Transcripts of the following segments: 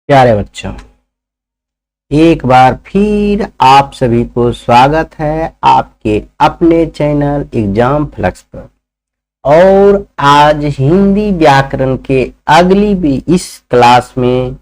प्यारे बच्चों, एक बार फिर आप सभी को स्वागत है आपके अपने चैनल एग्जाम फ्लक्स पर। और आज हिंदी व्याकरण के अगली भी इस क्लास में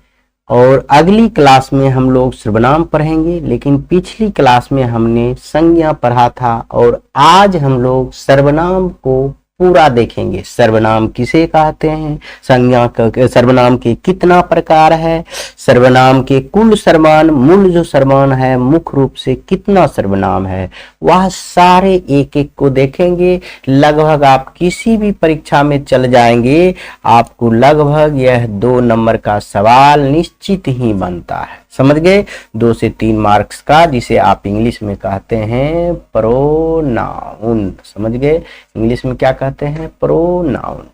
और अगली क्लास में हम लोग सर्वनाम पढ़ेंगे, लेकिन पिछली क्लास में हमने संज्ञा पढ़ा था और आज हम लोग सर्वनाम को पूरा देखेंगे। सर्वनाम किसे कहते हैं, संज्ञा का सर्वनाम के कितना प्रकार है, सर्वनाम के कुल सर्वनाम, मूल जो सर्वनाम है मुख्य रूप से कितना सर्वनाम है, वह सारे एक एक को देखेंगे। लगभग आप किसी भी परीक्षा में चल जाएंगे, आपको लगभग यह 2 नंबर का सवाल निश्चित ही बनता है। समझ गए? 2 से 3 मार्क्स का, जिसे आप इंग्लिश में कहते हैं प्रोनाउन। समझ गए? इंग्लिश में क्या कहते हैं? प्रोनाउन।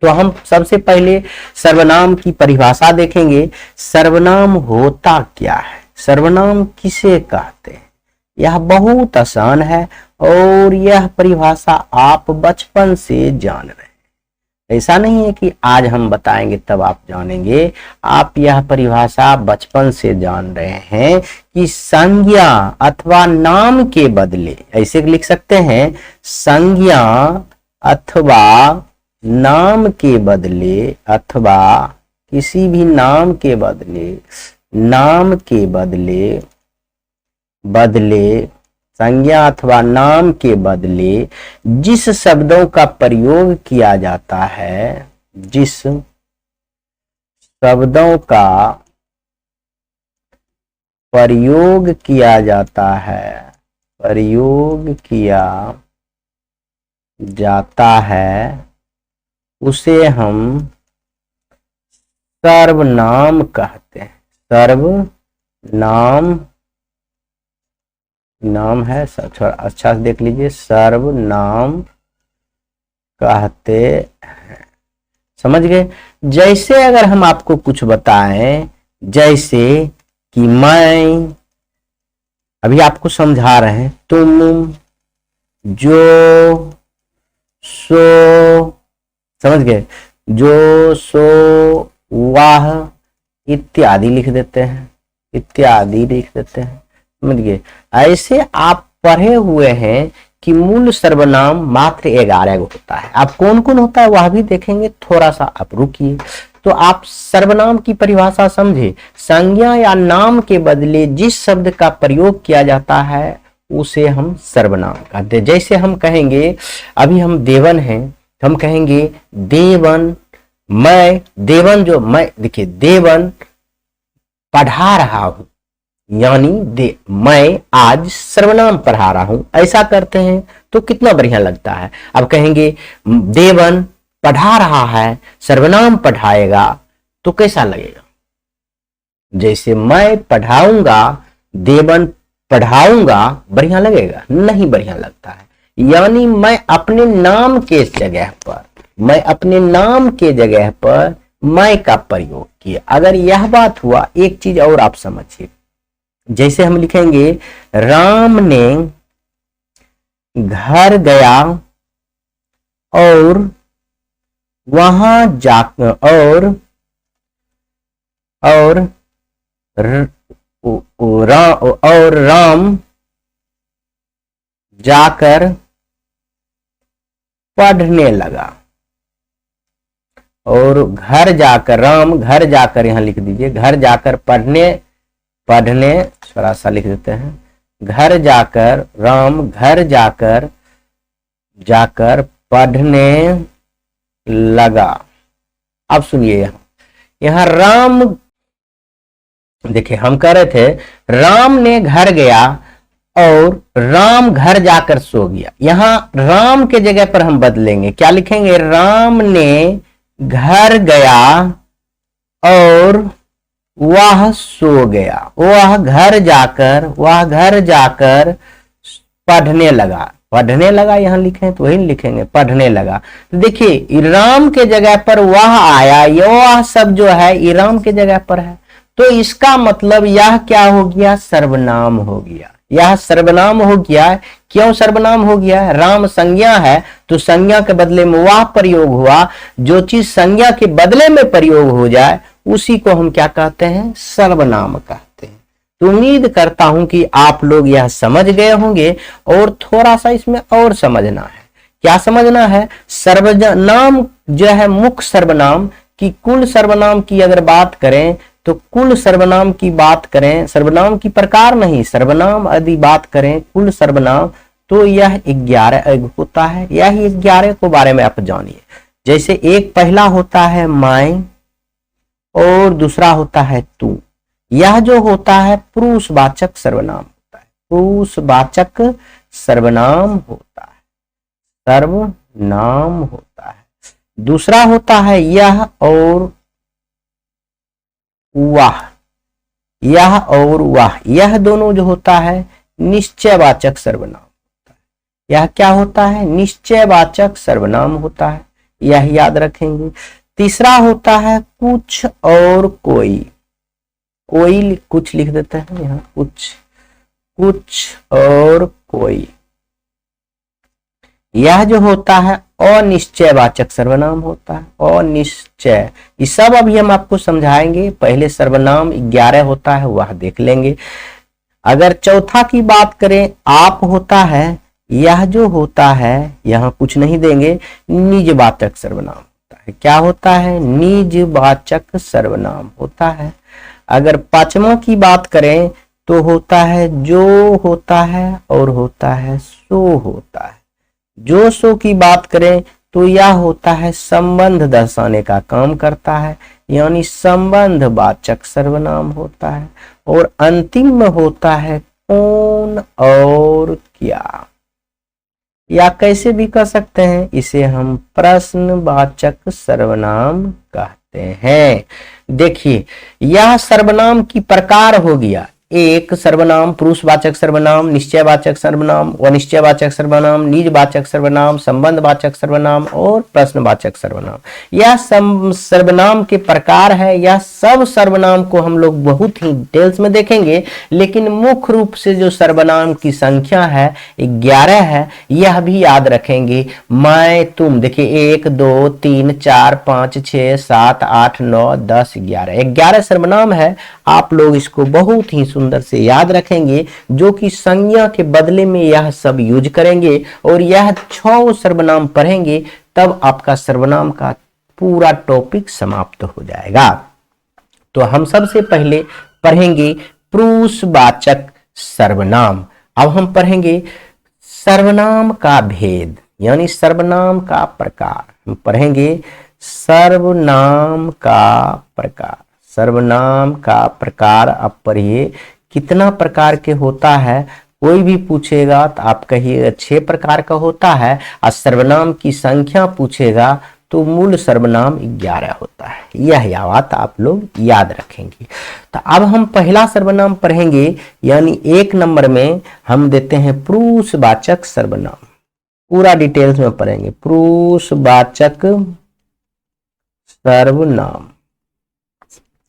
तो हम सबसे पहले सर्वनाम की परिभाषा देखेंगे। सर्वनाम होता क्या है, सर्वनाम किसे कहते हैं, यह बहुत आसान है और यह परिभाषा आप बचपन से जान रहे हैं। ऐसा नहीं है कि आज हम बताएंगे तब आप जानेंगे, आप यह परिभाषा बचपन से जान रहे हैं कि संज्ञा अथवा नाम के बदले, ऐसे लिख सकते हैं, संज्ञा अथवा नाम के बदले अथवा किसी भी नाम के बदले, नाम के बदले संज्ञा अथवा नाम के बदले जिस शब्दों का प्रयोग किया जाता है, जिस शब्दों का प्रयोग किया जाता है, प्रयोग किया जाता है, उसे हम सर्वनाम कहते हैं। सर्वनाम नाम है, अच्छा से देख लीजिए, सर्वनाम कहते हैं। समझ गए? जैसे अगर हम आपको कुछ बताएं, जैसे कि मैं, अभी आपको समझा रहे हैं, तुम, जो, सो, समझ गए, जो, सो, वह इत्यादि लिख देते हैं, इत्यादि लिख देते हैं। समझ गए? ऐसे आप पढ़े हुए हैं कि मूल सर्वनाम मात्र 11 होता है। आप कौन कौन होता है वह भी देखेंगे, थोड़ा सा आप रुकिए। तो आप सर्वनाम की परिभाषा समझे। संज्ञा या नाम के बदले जिस शब्द का प्रयोग किया जाता है उसे हम सर्वनाम कहते हैं। जैसे हम कहेंगे, अभी हम देवन हैं, हम कहेंगे देवन, मैं देवन, जो मैं, देखिए देवन पढ़ा रहा हूं, यानी मैं आज सर्वनाम पढ़ा रहा हूं, ऐसा करते हैं तो कितना बढ़िया लगता है। अब कहेंगे देवन पढ़ा रहा है, सर्वनाम पढ़ाएगा, तो कैसा लगेगा? जैसे मैं पढ़ाऊंगा, देवन पढ़ाऊंगा, बढ़िया लगेगा? नहीं बढ़िया लगता है। यानी मैं अपने नाम के जगह पर, मैं अपने नाम के जगह पर मैं का प्रयोग किया। अगर यह बात हुआ, एक चीज और आप समझिए, जैसे हम लिखेंगे राम ने घर गया और वहां जाकर और राम जाकर पढ़ने लगा। और घर जाकर, राम घर जाकर, यहां लिख दीजिए, घर जाकर पढ़ने थोड़ा सा लिख देते हैं, घर जाकर, राम घर जाकर पढ़ने लगा। अब सुनिए, यहां राम, देखिए हम कह रहे थे राम ने घर गया और राम घर जाकर सो गया। यहां राम के जगह पर हम बदलेंगे, क्या लिखेंगे? राम ने घर गया और वह सो गया। वह घर जाकर पढ़ने लगा। पढ़ने लगा यहां लिखें तो वही लिखेंगे, पढ़ने लगा। तो देखिए राम के जगह पर वह आया, वह सब जो है ये राम के जगह पर है, तो इसका मतलब यह क्या हो गया? सर्वनाम हो गया। यह सर्वनाम हो गया। क्यों सर्वनाम हो गया? राम संज्ञा है तो संज्ञा के बदले में वह प्रयोग हुआ। जो चीज संज्ञा के बदले में प्रयोग हो जाए उसी को हम क्या कहते हैं, सर्वनाम कहते हैं। तो उम्मीद करता हूं कि आप लोग यह समझ गए होंगे और थोड़ा सा इसमें और समझना है। क्या समझना है, सर्वनाम जो है मुख्य सर्वनाम की, कुल सर्वनाम की अगर बात करें तो कुल सर्वनाम की बात करें, सर्वनाम की प्रकार नहीं, सर्वनाम यदि बात करें कुल सर्वनाम तो यह 11 होता है। यह 11 को बारे में आप जानिए। जैसे एक पहला होता है मैं और दूसरा होता है तू। यह जो होता है पुरुषवाचक सर्वनाम होता है, पुरुषवाचक सर्वनाम होता है, सर्वनाम होता है। दूसरा होता है यह और वह, यह और वह, यह दोनों जो होता है निश्चयवाचक सर्वनाम होता है। यह क्या होता है, निश्चयवाचक सर्वनाम होता है, यह याद रखेंगे। तीसरा होता है कुछ और कोई, कोई कुछ लिख देते हैं यहाँ, कुछ, कुछ और कोई। यह जो होता है अनिश्चयवाचक सर्वनाम होता है, अनिश्चय। ये सब अभी हम आपको समझाएंगे। पहले सर्वनाम 11 होता है वह देख लेंगे। अगर चौथा की बात करें आप होता है, यह जो होता है यहां कुछ नहीं देंगे, निजवाचक सर्वनाम होता है। क्या होता है, निजवाचक सर्वनाम होता है। अगर पांचवा की बात करें तो होता है जो होता है और होता है सो होता है। जो सो की बात करें तो यह होता है संबंध दर्शाने का काम करता है, यानी संबंधवाचक सर्वनाम होता है। और अंतिम में होता है कौन और क्या, या कैसे भी कह सकते हैं, इसे हम प्रश्नवाचक सर्वनाम कहते हैं। देखिए यह सर्वनाम की प्रकार हो गया, एक सर्वनाम पुरुषवाचक सर्वनाम, निश्चयवाचक सर्वनाम, अनिश्चयवाचक सर्वनाम, निजवाचक सर्वनाम, संबंधवाचक सर्वनाम और प्रश्नवाचक सर्वनाम। यह सर्वनाम के प्रकार है। यह सब सर्वनाम को हम लोग बहुत ही डिटेल्स में देखेंगे, लेकिन मुख्य रूप से जो सर्वनाम की संख्या है 11 है, यह भी याद रखेंगे। मैं, तुम, देखिए 1 2 3 4 5 6 7 8 9 10 11, 11 सर्वनाम है। आप लोग इसको बहुत ही सुंदर से याद रखेंगे, जो कि संज्ञा के बदले में यह सब यूज करेंगे। और यह 6 सर्वनाम पढ़ेंगे तब आपका सर्वनाम का पूरा टॉपिक समाप्त हो जाएगा। तो हम सबसे पहले पढ़ेंगे पुरुषवाचक सर्वनाम। अब हम पढ़ेंगे सर्वनाम का भेद, यानी सर्वनाम का प्रकार। हम पढ़ेंगे सर्वनाम का प्रकार। सर्वनाम का प्रकार आप पढ़िए, कितना प्रकार के होता है। कोई भी पूछेगा तो आप कहिएगा 6 प्रकार का होता है, और सर्वनाम की संख्या पूछेगा तो मूल सर्वनाम 11 होता है। यह बात आप लोग याद रखेंगे। तो अब हम पहला सर्वनाम पढ़ेंगे, यानी 1 नंबर में हम देते हैं पुरुषवाचक सर्वनाम। पूरा डिटेल्स में पढ़ेंगे पुरुषवाचक सर्वनाम।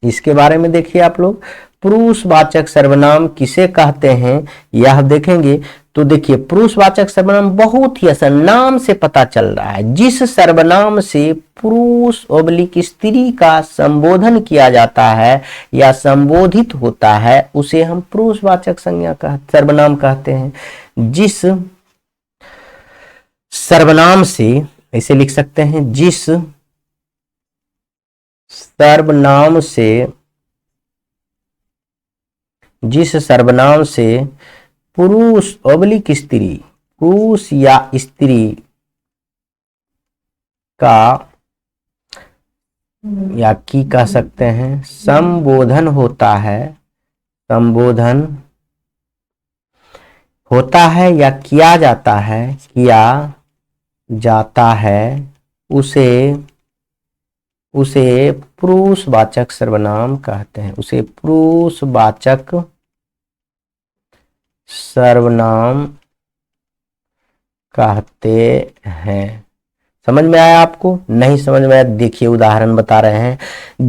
इसके बारे में देखिए आप लोग, पुरुषवाचक सर्वनाम किसे कहते हैं यह देखेंगे। तो देखिए पुरुषवाचक सर्वनाम बहुत ही आसान, नाम से पता चल रहा है। जिस सर्वनाम से पुरुष ओब्लिक स्त्री का संबोधन किया जाता है या संबोधित होता है, उसे हम पुरुषवाचक सर्वनाम कहते हैं। जिस सर्वनाम से, ऐसे लिख सकते हैं, जिस सर्वनाम से पुरुष ओब्लिक स्त्री, पुरुष या स्त्री का, या की कह सकते हैं, संबोधन होता है, संबोधन होता है या किया जाता है, उसे पुरुषवाचक सर्वनाम कहते हैं। उसे पुरुषवाचक सर्वनाम कहते हैं। समझ में आया आपको? नहीं समझ में आया, देखिए उदाहरण बता रहे हैं।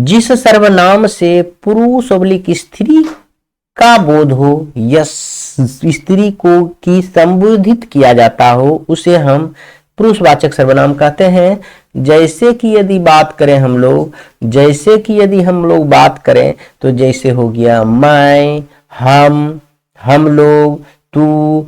जिस सर्वनाम से पुरुष ओब्लिक स्त्री का बोध हो या स्त्री को की संबोधित किया जाता हो, उसे हम पुरुषवाचक सर्वनाम कहते हैं। जैसे कि यदि बात करें हम लोग, जैसे कि यदि हम लोग बात करें तो जैसे हो गया मैं, हम लोग, तू,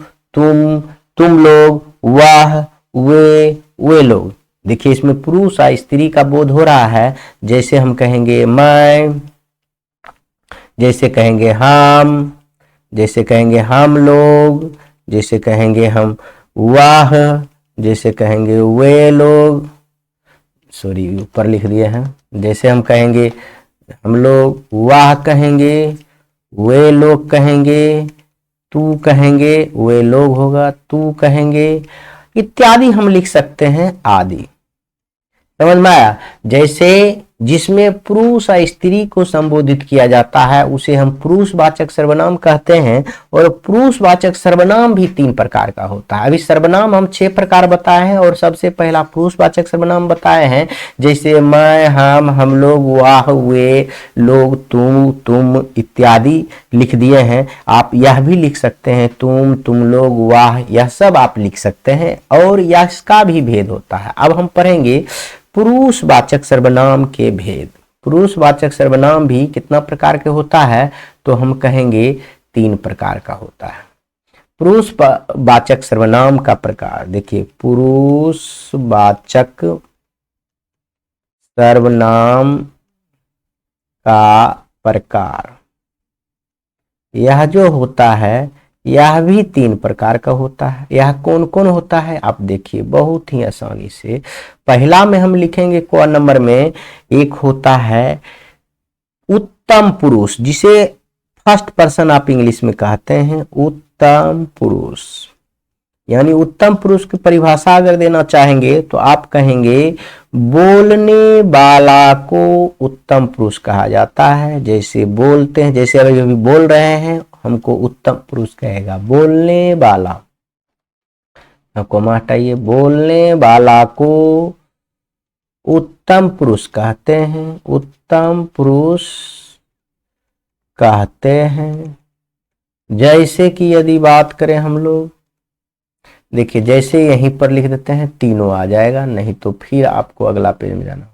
तुम लोग, वह, वे लोग। देखिए इसमें पुरुष और स्त्री का बोध हो रहा है। जैसे हम कहेंगे मैं, जैसे कहेंगे हम, जैसे कहेंगे हम लोग, जैसे कहेंगे हम वह, जैसे कहेंगे वे लोग, सॉरी ऊपर लिख दिए हैं। जैसे हम कहेंगे हम लोग, वह कहेंगे, वे लोग कहेंगे, तू कहेंगे, वे लोग होगा, तू कहेंगे, इत्यादि हम लिख सकते हैं आदि। समझ में आया? जैसे जिसमें पुरुष और स्त्री को संबोधित किया जाता है उसे हम पुरुषवाचक सर्वनाम कहते हैं। और पुरुषवाचक सर्वनाम भी 3 प्रकार का होता है। अभी सर्वनाम हम 6 प्रकार बताए हैं और सबसे पहला पुरुषवाचक सर्वनाम बताए हैं। जैसे मैं, हम लोग, वह, वे लोग, तुम इत्यादि लिख दिए हैं। आप यह भी लिख सकते हैं, तुम लोग, वाह, यह सब आप लिख सकते हैं। और इसका भी भेद होता है। अब हम पढ़ेंगे पुरुषवाचक सर्वनाम के भेद। पुरुषवाचक सर्वनाम भी कितना प्रकार के होता है? तो हम कहेंगे 3 प्रकार का होता है। पुरुषवाचक सर्वनाम का प्रकार देखिए, पुरुषवाचक सर्वनाम का प्रकार यह जो होता है यह भी 3 प्रकार का होता है। यह कौन कौन होता है आप देखिए बहुत ही आसानी से। पहला में हम लिखेंगे क नंबर में, एक होता है उत्तम पुरुष, जिसे फर्स्ट पर्सन आप इंग्लिश में कहते हैं उत्तम पुरुष। यानी उत्तम पुरुष की परिभाषा अगर देना चाहेंगे तो आप कहेंगे बोलने वाला को उत्तम पुरुष कहा जाता है। जैसे बोलते हैं, जैसे अभी बोल रहे हैं हमको उत्तम पुरुष कहेगा। बोलने वाला, आपको हटाइए, बोलने वाला को उत्तम पुरुष कहते हैं, उत्तम पुरुष कहते हैं। जैसे कि यदि बात करें हम लोग, देखिए जैसे यहीं पर लिख देते हैं तीनों आ जाएगा, नहीं तो फिर आपको अगला पेज में जाना होगा।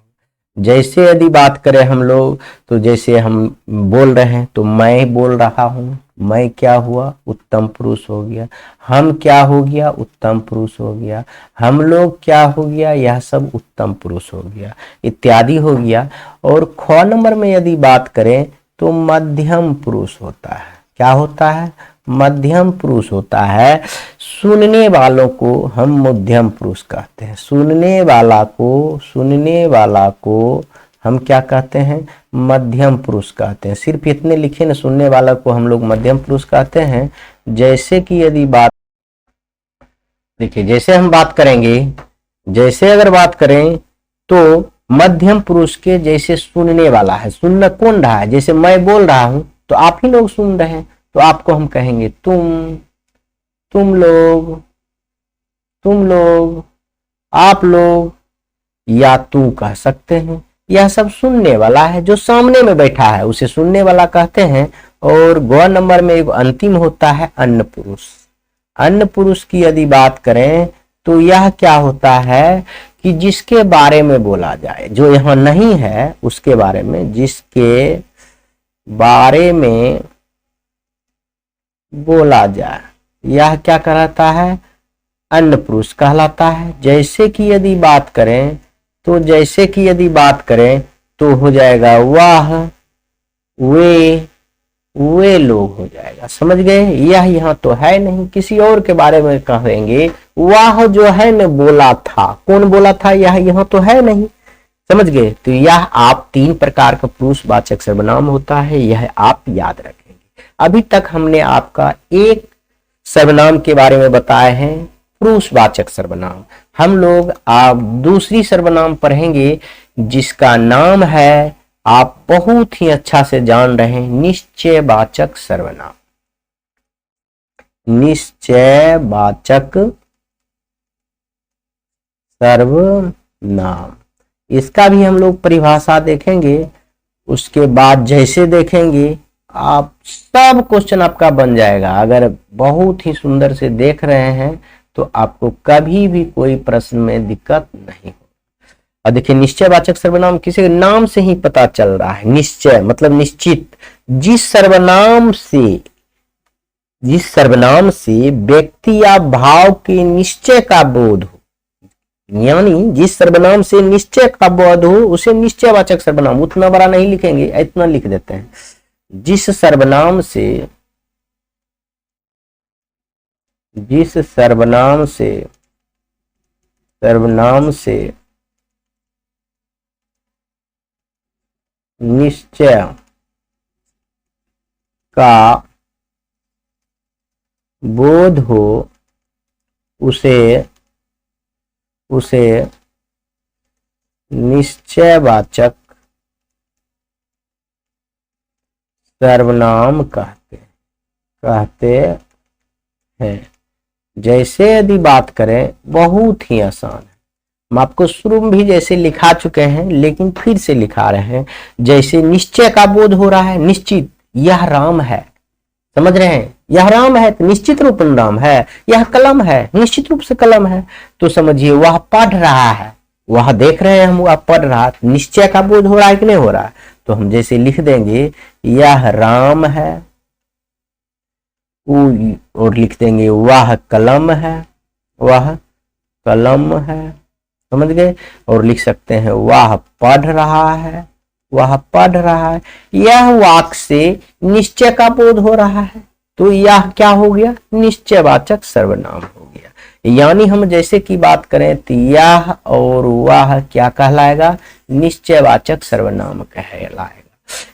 जैसे यदि बात करें हम लोग तो जैसे हम बोल रहे हैं तो मैं बोल रहा हूं, मैं क्या हुआ? उत्तम पुरुष हो गया। हम क्या हो गया? उत्तम पुरुष हो गया। हम लोग क्या हो गया? यह सब उत्तम पुरुष हो गया, इत्यादि हो गया। और ख नंबर में यदि बात करें तो मध्यम पुरुष होता है। क्या होता है? मध्यम पुरुष होता है। सुनने वालों को हम मध्यम पुरुष कहते हैं। सुनने वाला को हम क्या कहते हैं? मध्यम पुरुष कहते हैं। सिर्फ इतने लिखे न, सुनने वाला को हम लोग मध्यम पुरुष कहते हैं। जैसे कि यदि बात देखिए, जैसे हम बात करेंगे, जैसे अगर बात करें तो मध्यम पुरुष के जैसे सुनने वाला है, सुनना कौन रहा है? जैसे मैं बोल रहा हूं तो आप ही लोग सुन रहे हैं, तो आपको हम कहेंगे तुम लोग, आप लोग, या तू कह सकते हैं। यह सब सुनने वाला है, जो सामने में बैठा है उसे सुनने वाला कहते हैं। और ग नंबर में एक अंतिम होता है अन्न पुरुष। अन्न पुरुष की यदि बात करें तो यह क्या होता है कि जिसके बारे में बोला जाए, जो यहाँ नहीं है उसके बारे में, जिसके बारे में बोला जाए, यह क्या कहलाता है? अन्न पुरुष कहलाता है। जैसे कि यदि बात करें तो जैसे कि यदि बात करें तो हो जाएगा वाह, वे लोग हो जाएगा। समझ गए? यह यहाँ तो है नहीं, किसी और के बारे में कहेंगे। वाह जो है न बोला था, कौन बोला था? यह यहाँ तो है नहीं। समझ गए? तो यह आप 3 प्रकार का पुरुषवाचक सर्वनाम होता है, यह आप याद रखेंगे। अभी तक हमने आपका एक सर्वनाम के बारे में बताए हैं, पुरुषवाचक सर्वनाम। हम लोग आप दूसरी सर्वनाम पढ़ेंगे जिसका नाम है, आप बहुत ही अच्छा से जान रहे हैं, निश्चयवाचक सर्वनाम। निश्चयवाचक सर्वनाम, इसका भी हम लोग परिभाषा देखेंगे। उसके बाद जैसे देखेंगे, आप सब क्वेश्चन आपका बन जाएगा। अगर बहुत ही सुंदर से देख रहे हैं तो आपको कभी भी कोई प्रश्न में दिक्कत नहीं हो। और देखिए निश्चयवाचक सर्वनाम किसी नाम से ही पता चल रहा है। निश्चय मतलब निश्चित। जिस सर्वनाम से व्यक्ति या भाव के निश्चय का बोध हो, यानी जिस सर्वनाम से निश्चय का बोध हो उसे निश्चयवाचक सर्वनाम, उतना बड़ा नहीं लिखेंगे, इतना लिख देते हैं। जिस सर्वनाम से निश्चय का बोध हो उसे निश्चयवाचक सर्वनाम कहते हैं। जैसे यदि बात करें, बहुत ही आसान है, हम आपको शुरू में भी जैसे लिखा चुके हैं लेकिन फिर से लिखा रहे हैं। जैसे निश्चय का बोध हो रहा है, निश्चित, यह राम है, समझ रहे हैं, यह राम है तो निश्चित रूप में राम है। यह कलम है, निश्चित रूप से कलम है। तो समझिए वह पढ़ रहा है, वह देख रहे हैं हम, वह पढ़ रहा है, निश्चय का बोध हो रहा है कि नहीं हो रहा है। तो हम जैसे लिख देंगे यह राम है, और लिख देंगे वह कलम है, समझ गए। और लिख सकते हैं वह पढ़ रहा है, यह वाक्य से निश्चय का बोध हो रहा है, तो यह क्या हो गया, निश्चयवाचक सर्वनाम हो गया। यानी हम जैसे की बात करें तो यह और वह क्या कहलाएगा, निश्चयवाचक सर्वनाम कहलाएगा।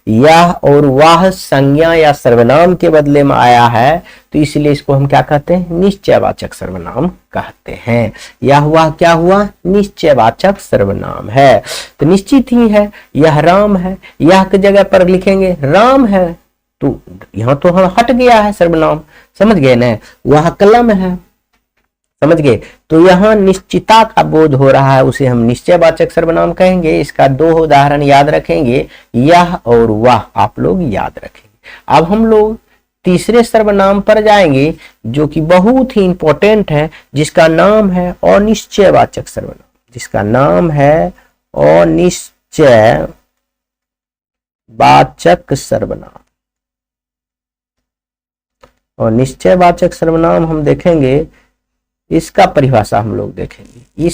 यह और वह संज्ञा या सर्वनाम के बदले में आया है, तो इसलिए इसको हम क्या कहते हैं, निश्चयवाचक सर्वनाम कहते हैं। यह वह क्या हुआ, निश्चयवाचक सर्वनाम है। तो निश्चित ही है, यह राम है, यह की जगह पर लिखेंगे राम है, तो यहां तो हम हट गया है सर्वनाम, समझ गए ना। वह कलम है, समझ गए। तो यहाँ निश्चिता का बोध हो रहा है, उसे हम निश्चयवाचक सर्वनाम कहेंगे। इसका 2 उदाहरण याद रखेंगे, यह और वह, आप लोग याद रखेंगे। अब हम लोग तीसरे सर्वनाम पर जाएंगे जो कि बहुत ही इंपॉर्टेंट है, जिसका नाम है अनिश्चयवाचक सर्वनाम, जिसका नाम है अनिश्चयवाचक सर्वनाम। और निश्चयवाचक सर्वनाम हम देखेंगे, इसका परिभाषा हम लोग देखेंगे।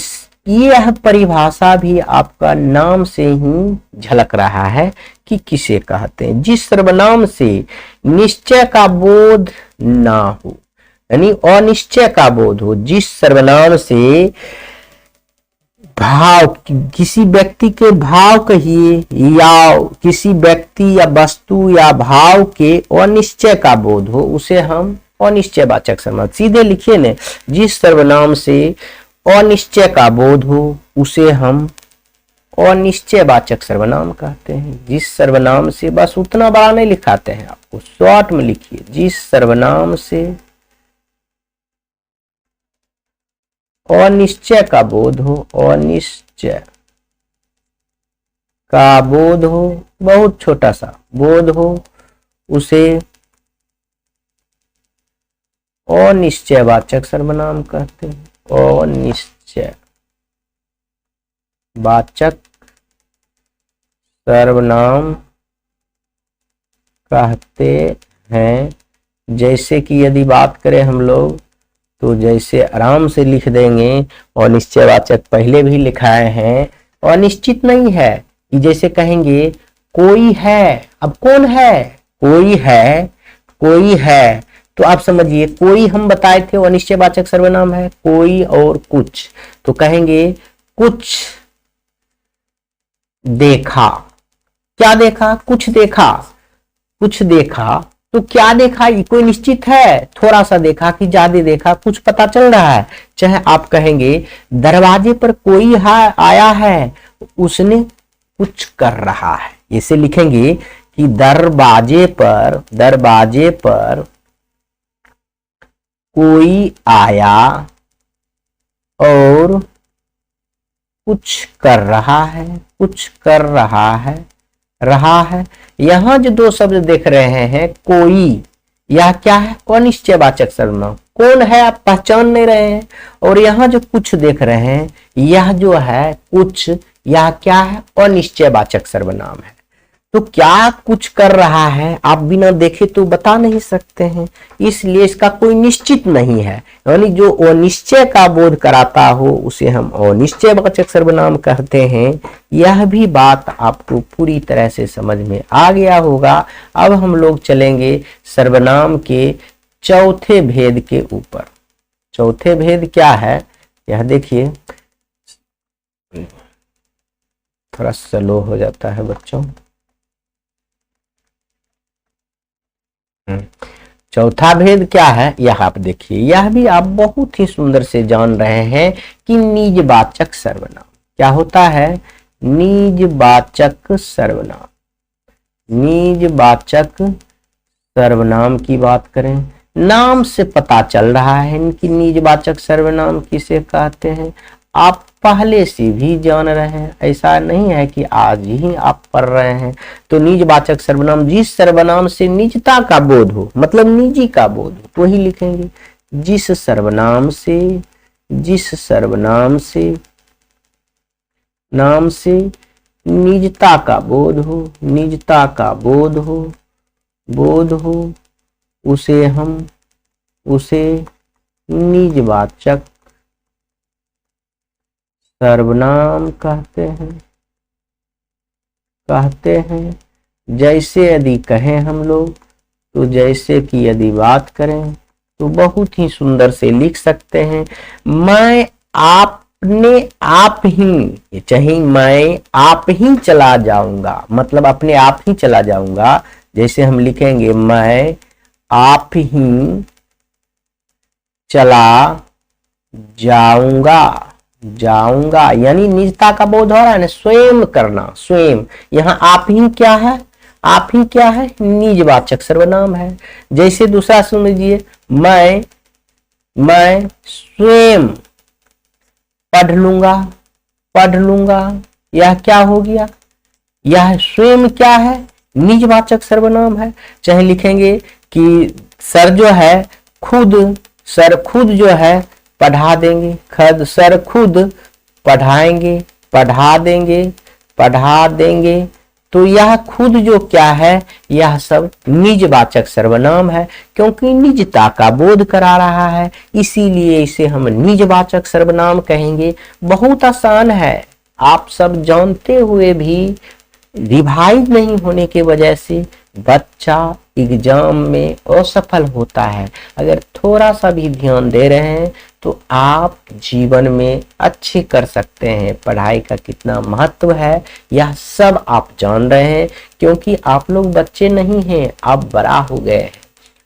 यह परिभाषा भी आपका नाम से ही झलक रहा है कि किसे कहते हैं। जिस सर्वनाम से निश्चय का बोध ना हो, यानी अनिश्चय का बोध हो, जिस सर्वनाम से भाव, किसी व्यक्ति के भाव कहिए, या किसी व्यक्ति या वस्तु या भाव के अनिश्चय का बोध हो, उसे हम अनिश्चयवाचक सर्वनाम, सीधे लिखिए ने, जिस सर्वनाम से अनिश्चय का बोध हो उसे हम अनिश्चयवाचक सर्वनाम कहते हैं। जिस सर्वनाम से, बस उतना बड़ा नहीं लिखाते हैं, आपको शॉर्ट में लिखिए, जिस सर्वनाम से अनिश्चय का बोध हो, अनिश्चय का बोध हो, बहुत छोटा सा बोध हो, उसे अनिश्चयवाचक सर्वनाम कहते हैं। अनिश्चयवाचक सर्वनाम कहते हैं। जैसे कि यदि बात करें हम लोग, तो जैसे आराम से लिख देंगे, अनिश्चयवाचक पहले भी लिखाए हैं, अनिश्चित नहीं है कि जैसे कहेंगे कोई है, अब कौन है, कोई है, तो आप समझिए कोई हम बताए थे अनिश्चयवाचक सर्वनाम है, कोई और कुछ, तो कहेंगे कुछ देखा, क्या देखा, कुछ देखा, तो क्या देखा, ये कोई निश्चित है, थोड़ा सा देखा कि ज्यादा देखा, कुछ पता चल रहा है। चाहे आप कहेंगे दरवाजे पर कोई आया है, उसने कुछ कर रहा है, इसे लिखेंगे कि दरवाजे पर कोई आया और कुछ कर रहा है। यहां जो 2 शब्द देख रहे हैं, कोई, यह क्या है, अनिश्चयवाचक सर्वनाम, कौन है आप पहचान नहीं रहे हैं। और यहाँ जो कुछ देख रहे हैं, यह जो है कुछ, यह क्या है, अनिश्चयवाचक सर्वनाम है। तो क्या कुछ कर रहा है आप बिना देखे तो बता नहीं सकते हैं, इसलिए इसका कोई निश्चित नहीं है। यानी जो अनिश्चय का बोध कराता हो उसे हम अनिश्चयवाचक सर्वनाम कहते हैं। यह भी बात आपको पूरी तरह से समझ में आ गया होगा। अब हम लोग चलेंगे सर्वनाम के चौथे भेद के ऊपर। चौथे भेद क्या है, यह देखिए, थोड़ा स्लो हो जाता है बच्चों। चौथा भेद क्या है, यह आप देखिए, यह भी आप बहुत ही सुंदर से जान रहे हैं कि निजवाचक सर्वनाम क्या होता है। निजवाचक सर्वनाम, निजवाचक सर्वनाम की बात करें, नाम से पता चल रहा है इनकी निजवाचक सर्वनाम किसे कहते हैं। आप पहले से भी जान रहे हैं, ऐसा नहीं है कि आज ही आप पढ़ रहे हैं। तो निजवाचक सर्वनाम जिस सर्वनाम से निजता का बोध हो, मतलब निजी का बोध हो, तो ही लिखेंगे। जिस सर्वनाम से, जिस सर्वनाम से नाम से निजता का बोध हो, निजता का बोध हो, बोध हो, उसे हम, उसे निजवाचक सर्वनाम कहते हैं, कहते हैं। जैसे यदि कहें हम लोग, तो जैसे कि यदि बात करें तो बहुत ही सुंदर से लिख सकते हैं। मैं अपने आप ही, चाहे मैं आप ही चला जाऊंगा, मतलब अपने आप ही चला जाऊंगा। जैसे हम लिखेंगे मैं आप ही चला जाऊंगा, जाऊंगा, यानी निजता का बोध हो रहा है ना, स्वयं करना, स्वयं। यहाँ आप ही क्या है, आप ही क्या है, निजवाचक सर्वनाम है। जैसे दूसरा सुन लीजिए, मैं स्वयं पढ़ लूंगा, पढ़ लूंगा, यह क्या हो गया, यह स्वयं क्या है, निजवाचक सर्वनाम है। चाहे लिखेंगे कि सर जो है खुद, सर खुद जो है पढ़ा देंगे, खद सर खुद पढ़ाएंगे, पढ़ा देंगे, पढ़ा देंगे। तो यह खुद जो क्या है, यह सब निजवाचक सर्वनाम है, क्योंकि निजता का बोध करा रहा है, इसीलिए इसे हम निजवाचक सर्वनाम कहेंगे। बहुत आसान है, आप सब जानते हुए भी रिवाइज नहीं होने की वजह से बच्चा एग्जाम में असफल होता है। अगर थोड़ा सा भी ध्यान दे रहे हैं तो आप जीवन में अच्छे कर सकते हैं। पढ़ाई का कितना महत्व है यह सब आप जान रहे हैं, क्योंकि आप लोग बच्चे नहीं हैं, आप बड़ा हो गए हैं।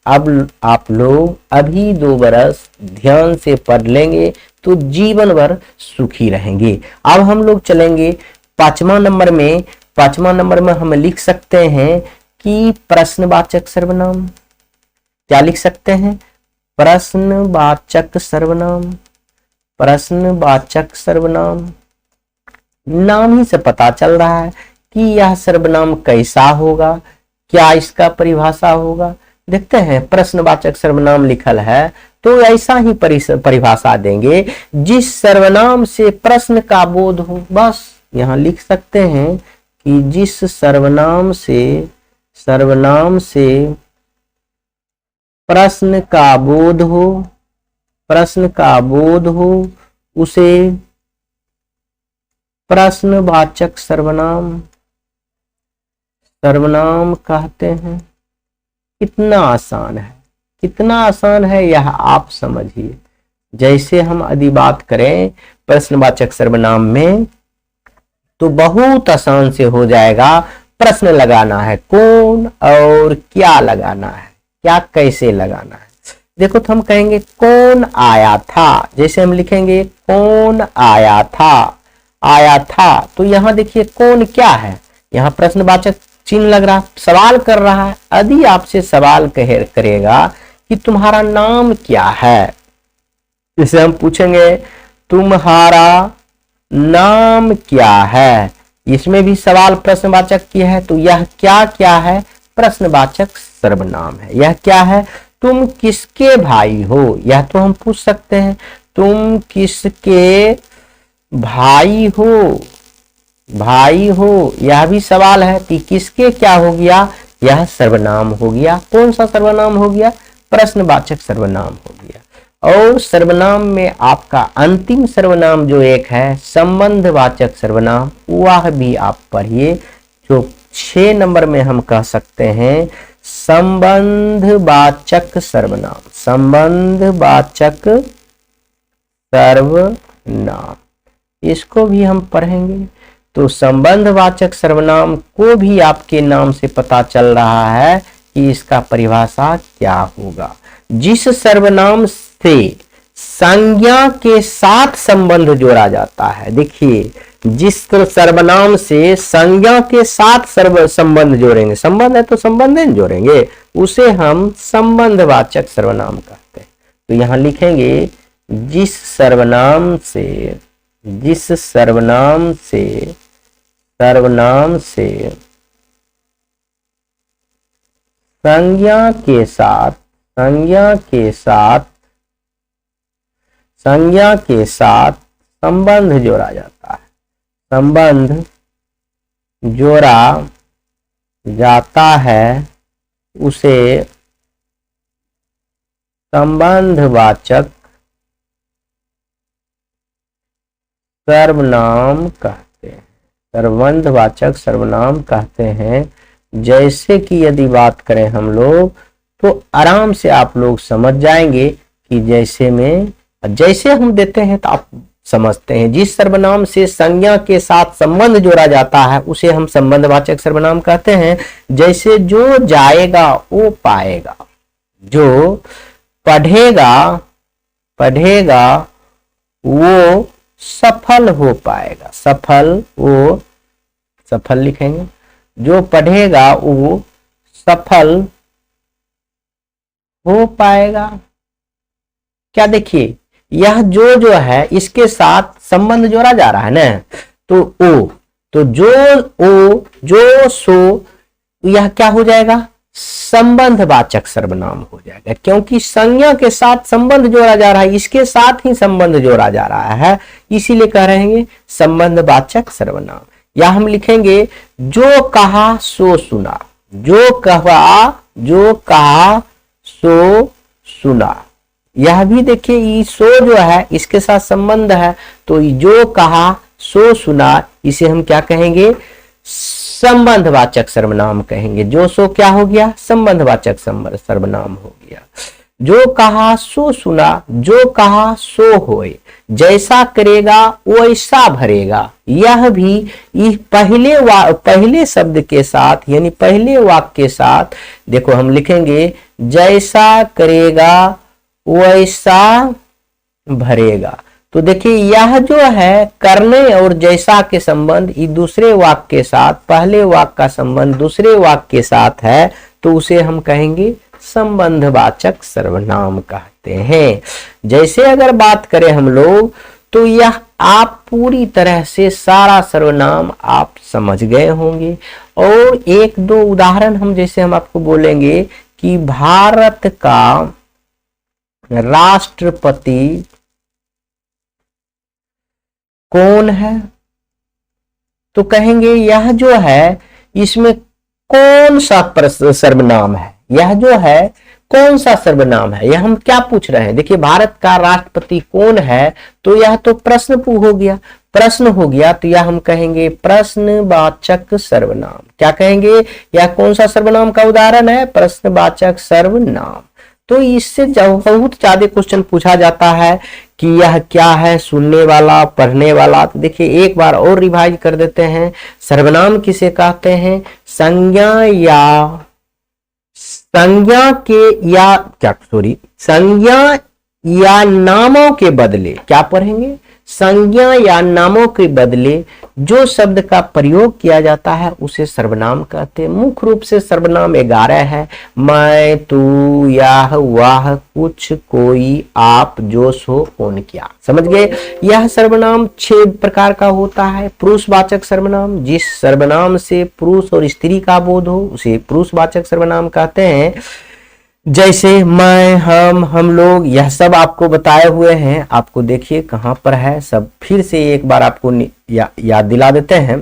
अब आप लोग अभी 2 बरस ध्यान से पढ़ लेंगे तो जीवन भर सुखी रहेंगे। अब हम लोग चलेंगे 5वां नंबर में। 5वां नंबर में हम लिख सकते हैं कि प्रश्नवाचक सर्वनाम। क्या लिख सकते हैं, प्रश्नवाचक सर्वनाम, प्रश्नवाचक सर्वनाम। नाम ही से पता चल रहा है कि यह सर्वनाम कैसा होगा, क्या इसका परिभाषा होगा। देखते हैं, प्रश्नवाचक सर्वनाम लिखल है तो ऐसा ही परिभाषा देंगे, जिस सर्वनाम से प्रश्न का बोध हो। बस यहां लिख सकते हैं कि जिस सर्वनाम से प्रश्न का बोध हो, प्रश्न का बोध हो, उसे प्रश्नवाचक सर्वनाम, सर्वनाम कहते हैं। कितना आसान है, कितना आसान है यह आप समझिए। जैसे हम यदि बात करें प्रश्नवाचक सर्वनाम में तो बहुत आसान से हो जाएगा। प्रश्न लगाना है, कौन और क्या लगाना है, क्या कैसे लगाना है। देखो तो हम कहेंगे कौन आया था, जैसे हम लिखेंगे कौन आया था, आया था। तो यहां देखिए कौन क्या है, यहां प्रश्नवाचक चिन्ह लग रहा, सवाल कर रहा है। यदि आपसे सवाल करेगा कि तुम्हारा नाम क्या है, जैसे हम पूछेंगे तुम्हारा नाम क्या है, इसमें भी सवाल प्रश्नवाचक की है। तो यह क्या क्या है, प्रश्नवाचक सर्वनाम है। यह क्या है, तुम किसके भाई हो, यह तो हम पूछ सकते हैं। तुम किसके भाई हो, भाई हो, यह भी सवाल है। कि किसके क्या हो गया, यह सर्वनाम हो गया। कौन सा सर्वनाम हो गया, प्रश्नवाचक सर्वनाम हो गया। और सर्वनाम में आपका अंतिम सर्वनाम जो एक है संबंधवाचक सर्वनाम, वह भी आप पढ़िए। जो 6 नंबर में हम कह सकते हैं संबंधवाचक सर्वनाम, संबंधवाचक सर्वनाम, इसको भी हम पढ़ेंगे। तो संबंधवाचक सर्वनाम को भी आपके नाम से पता चल रहा है कि इसका परिभाषा क्या होगा। जिस सर्वनाम से संज्ञा के साथ संबंध जोड़ा जाता है, देखिए जिस सर्वनाम से संज्ञा के साथ संबंध जोड़ेंगे, संबंध है तो संबंध नहीं जोड़ेंगे, उसे हम संबंधवाचक सर्वनाम कहते हैं। तो यहां लिखेंगे जिस सर्वनाम से संज्ञा के साथ संबंध जोड़ा जाता है, संबंध जोड़ा जाता है, उसे संबंधवाचक सर्वनाम कहते हैं, संबंधवाचक सर्वनाम कहते हैं। जैसे कि यदि बात करें हम लोग तो आराम से आप लोग समझ जाएंगे कि जैसे हम देते हैं तो आप समझते हैं। जिस सर्वनाम से संज्ञा के साथ संबंध जोड़ा जाता है उसे हम संबंधवाचक सर्वनाम कहते हैं। जैसे जो जाएगा वो पाएगा, जो पढ़ेगा वो सफल हो पाएगा, सफल लिखेंगे। जो पढ़ेगा वो सफल हो पाएगा। क्या देखिए यह जो है इसके साथ संबंध जोड़ा जा रहा है ना, तो जो सो यह क्या हो जाएगा, संबंधवाचक सर्वनाम हो जाएगा। क्योंकि संज्ञा के साथ संबंध जोड़ा जा रहा है, इसके साथ ही संबंध जोड़ा जा रहा है, इसीलिए कह रहे हैं संबंधवाचक सर्वनाम। या हम लिखेंगे जो कहा सो सुना, जो कहा सो सुना। यह भी देखिए सो जो है इसके साथ संबंध है, तो जो कहा सो सुना इसे हम क्या कहेंगे, संबंधवाचक सर्वनाम कहेंगे। जो सो क्या हो गया, संबंधवाचक सर्वनाम हो गया। जो कहा सो सुना, जो कहा सो होए, जैसा करेगा वैसा भरेगा। यह भी पहले शब्द के साथ यानी पहले वाक्य के साथ देखो हम लिखेंगे जैसा करेगा वैसा भरेगा। तो देखिए यह जो है करने और जैसा के संबंध ये दूसरे वाक्य के साथ, पहले वाक्य का संबंध दूसरे वाक्य के साथ है, तो उसे हम कहेंगे संबंधवाचक सर्वनाम कहते हैं। जैसे अगर बात करें हम लोग तो यह आप पूरी तरह से सारा सर्वनाम आप समझ गए होंगे। और एक दो उदाहरण हम आपको बोलेंगे कि भारत का राष्ट्रपति कौन है, तो कहेंगे यह जो है इसमें कौन सा सर्वनाम है, यह जो है कौन सा सर्वनाम है। यह हम क्या पूछ रहे हैं, देखिए भारत का राष्ट्रपति कौन है, तो यह तो प्रश्न हो गया, तो यह हम कहेंगे प्रश्नवाचक सर्वनाम। क्या कहेंगे, यह कौन सा सर्वनाम का उदाहरण है, प्रश्नवाचक सर्वनाम। तो इससे बहुत ज्यादा क्वेश्चन पूछा जाता है कि यह क्या है, सुनने वाला, पढ़ने वाला। तो देखिए एक बार और रिवाइज कर देते हैं। सर्वनाम किसे कहते हैं, संज्ञा या नामों के बदले, क्या पढ़ेंगे, संज्ञा या नामों के बदले जो शब्द का प्रयोग किया जाता है उसे सर्वनाम कहते हैं। मुख्य रूप से सर्वनाम 11 है, मैं, तू, यह, वह, कुछ, कोई, आप, जो, सो, कौन, क्या। समझ गए। यह सर्वनाम 6 प्रकार का होता है। पुरुषवाचक सर्वनाम, जिस सर्वनाम से पुरुष और स्त्री का बोध हो उसे पुरुषवाचक सर्वनाम कहते हैं। जैसे मैं, हम लोग, यह सब आपको बताए हुए हैं। आपको देखिए कहाँ पर है, सब फिर से एक बार आपको याद दिला देते हैं।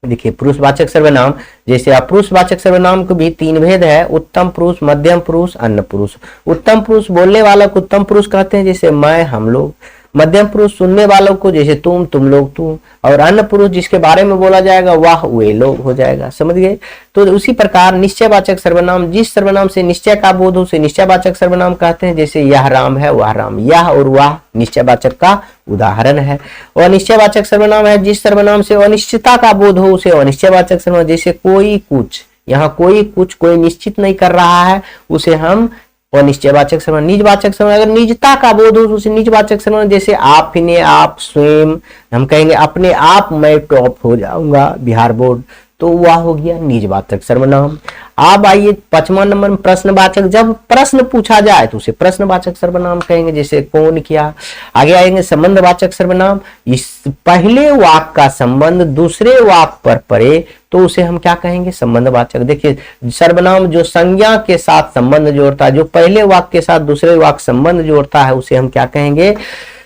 देखिए पुरुषवाचक सर्वनाम, जैसे आप पुरुषवाचक सर्वनाम को भी तीन भेद है, उत्तम पुरुष, मध्यम पुरुष, अन्य पुरुष। उत्तम पुरुष बोलने वालों को उत्तम पुरुष कहते हैं, जैसे मैं, हम लोग। मध्यम पुरुष सुनने वालों को, जैसे तुम लोग, तुम। और अन्य पुरुष जिसके बारे में बोला जाएगा वह, वे लोग हो जाएगा। समझ गए? तो उसी प्रकार निश्चयवाचक सर्वनाम, जिस सर्वनाम से निश्चय का बोध हो उसे निश्चयवाचक सर्वनाम कहते हैं, जैसे यह राम है, वह राम। यह और वह निश्चयवाचक का उदाहरण है। और अनिश्चयवाचक सर्वनाम है जिस सर्वनाम से अनिश्चितता का बोध हो उसे अनिश्चयवाचक सर्वनाम, जैसे कोई, कुछ। यहाँ कोई, कुछ, कोई निश्चित नहीं कर रहा है, उसे हम अनिश्चयवाचक सर्वनाम। निजवाचक सर्वनाम, अगर निजता का बोध हो तो उसे निजवाचक सर्वनाम, जैसे आप ने, आप स्वयं। हम कहेंगे अपने आप मैं टॉप हो जाऊंगा बिहार बोर्ड, तो वह हो गया निजवाचक सर्वनाम। अब आइए 5वां नंबर में प्रश्नवाचक, जब प्रश्न पूछा जाए तो उसे प्रश्नवाचक सर्वनाम कहेंगे, जैसे कौन, क्या। आगे आएंगे संबंधवाचक सर्वनाम, इस पहले वाक्य का संबंध दूसरे वाक्य पर पड़े तो उसे हम क्या कहेंगे, संबंधवाचक। देखिए सर्वनाम जो संज्ञा के साथ संबंध जोड़ता है, जो पहले वाक्य के साथ दूसरे वाक्य संबंध जोड़ता है, उसे हम क्या कहेंगे,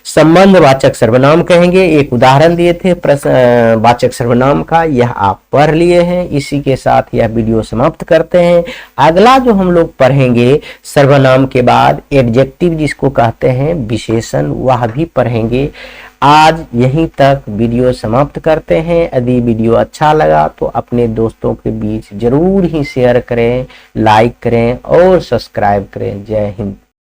संबंधवाचक सर्वनाम कहेंगे। एक उदाहरण दिए थे प्रश्नवाचक सर्वनाम का, यह आप पढ़ लिए हैं। इसी के साथ यह वीडियो समाप्त करते हैं। अगला जो हम लोग पढ़ेंगे सर्वनाम के बाद एडजेक्टिव जिसको कहते हैं विशेषण, वह भी पढ़ेंगे। आज यहीं तक वीडियो समाप्त करते हैं। यदि वीडियो अच्छा लगा तो अपने दोस्तों के बीच जरूर ही शेयर करें, लाइक करें और सब्सक्राइब करें। जय हिंद।